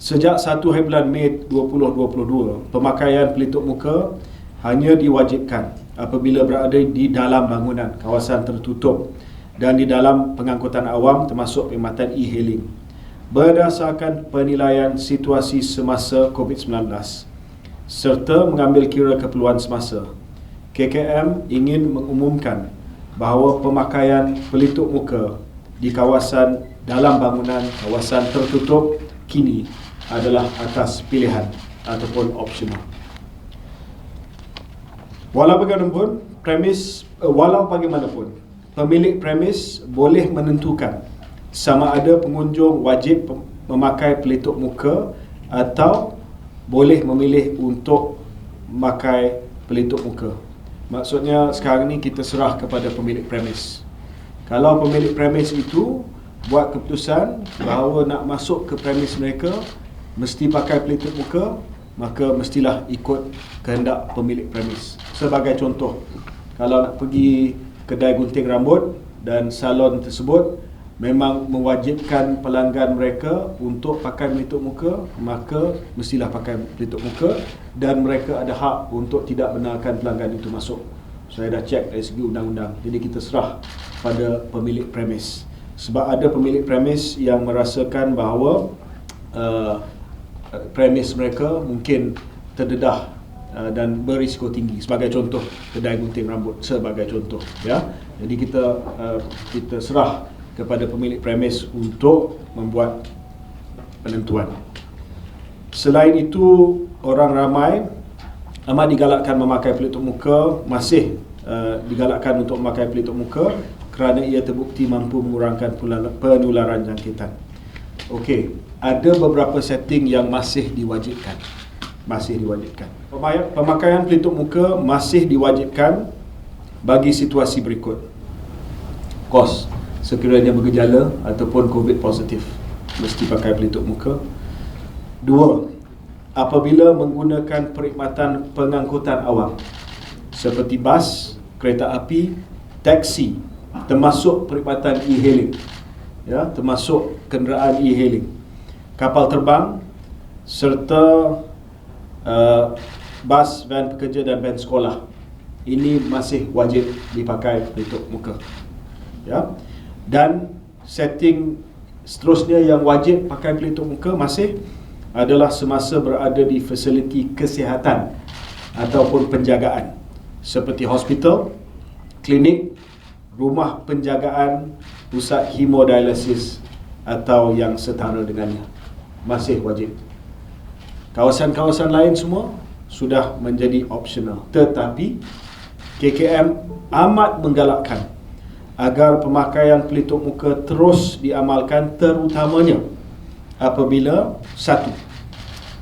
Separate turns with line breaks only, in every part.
Sejak 1 hari bulan Mei 2022, pemakaian pelitup muka hanya diwajibkan apabila berada di dalam bangunan, kawasan tertutup dan di dalam pengangkutan awam termasuk perkhidmatan e-hailing berdasarkan penilaian situasi semasa COVID-19 serta mengambil kira keperluan semasa. KKM ingin mengumumkan bahawa pemakaian pelitup muka di kawasan dalam bangunan, kawasan tertutup kini adalah atas pilihan ataupun opsional. Walau bagaimanapun, pemilik premis boleh menentukan sama ada pengunjung wajib memakai pelitup muka atau boleh memilih untuk memakai pelitup muka. Maksudnya sekarang ni kita serah kepada pemilik premis. Kalau pemilik premis itu buat keputusan bahawa nak masuk ke premis mereka mesti pakai pelitup muka, maka mestilah ikut kehendak pemilik premis. Sebagai contoh, kalau nak pergi kedai gunting rambut dan salon tersebut memang mewajibkan pelanggan mereka untuk pakai pelitup muka, maka mestilah pakai pelitup muka dan mereka ada hak untuk tidak benarkan pelanggan itu masuk. Saya dah cek dari segi undang-undang. Jadi kita serah pada pemilik premis. Sebab ada pemilik premis yang merasakan bahawa premis mereka mungkin terdedah dan berisiko tinggi. Sebagai contoh, kedai gunting rambut sebagai contoh, ya. Jadi kita serah kepada pemilik premis untuk membuat penentuan. Selain itu, orang ramai amat digalakkan memakai pelitup muka, masih digalakkan untuk memakai pelitup muka kerana ia terbukti mampu mengurangkan penularan jangkitan. Okey, ada beberapa setting yang masih diwajibkan. Pemakaian pelitup muka masih diwajibkan bagi situasi berikut. Kos, sekiranya bergejala ataupun COVID positif, mesti pakai pelitup muka. 2. Apabila menggunakan perkhidmatan pengangkutan awam seperti bas, kereta api, taksi, termasuk perkhidmatan e-hailing, ya, termasuk kenderaan e-hailing, kapal terbang serta bas, van pekerja dan van sekolah. Ini masih wajib dipakai pelitup muka, ya. Dan setting seterusnya yang wajib pakai pelitup muka masih adalah semasa berada di fasiliti kesihatan ataupun penjagaan seperti hospital, klinik, rumah penjagaan, pusat hemodialisis atau yang setara dengannya. Masih wajib. Kawasan-kawasan lain semua sudah menjadi opsional. Tetapi KKM amat menggalakkan agar pemakaian pelitup muka terus diamalkan, terutamanya apabila 1.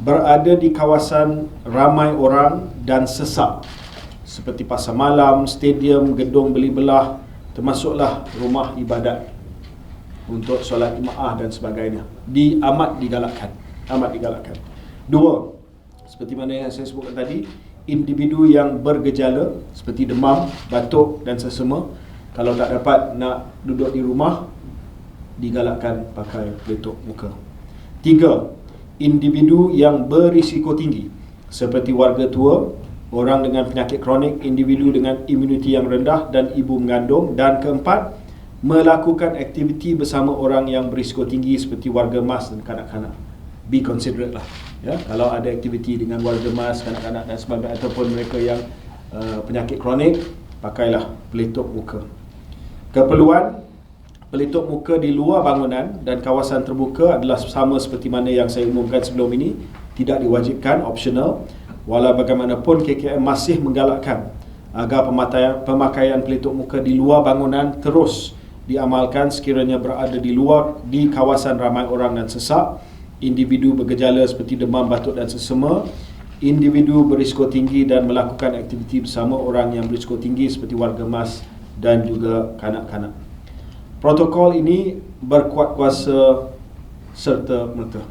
Berada di kawasan ramai orang dan sesak seperti pasar malam, stadium, gedung beli belah, termasuklah rumah ibadat untuk solat jemaah dan sebagainya. Amat digalakkan. 2. Seperti mana yang saya sebutkan tadi, individu yang bergejala seperti demam, batuk dan sesama, kalau tak dapat nak duduk di rumah, digalakkan pakai pelitup muka. 3. Individu yang berisiko tinggi seperti warga tua, orang dengan penyakit kronik, individu dengan imuniti yang rendah dan ibu mengandung. Dan 4, melakukan aktiviti bersama orang yang berisiko tinggi seperti warga mas dan kanak-kanak. Be considerate lah, ya. Kalau ada aktiviti dengan warga mas, kanak-kanak dan sebagainya, ataupun mereka yang penyakit kronik, pakailah pelitup muka. Keperluan pelitup muka di luar bangunan dan kawasan terbuka adalah sama seperti mana yang saya umumkan sebelum ini, tidak diwajibkan, optional. Walau bagaimanapun, KKM masih menggalakkan agar pemakaian pelitup muka di luar bangunan terus diamalkan sekiranya berada di kawasan ramai orang dan sesak, individu bergejala seperti demam, batuk dan sesama, individu berisiko tinggi dan melakukan aktiviti bersama orang yang berisiko tinggi seperti warga mas dan juga kanak-kanak. Protokol ini berkuat kuasa serta merta.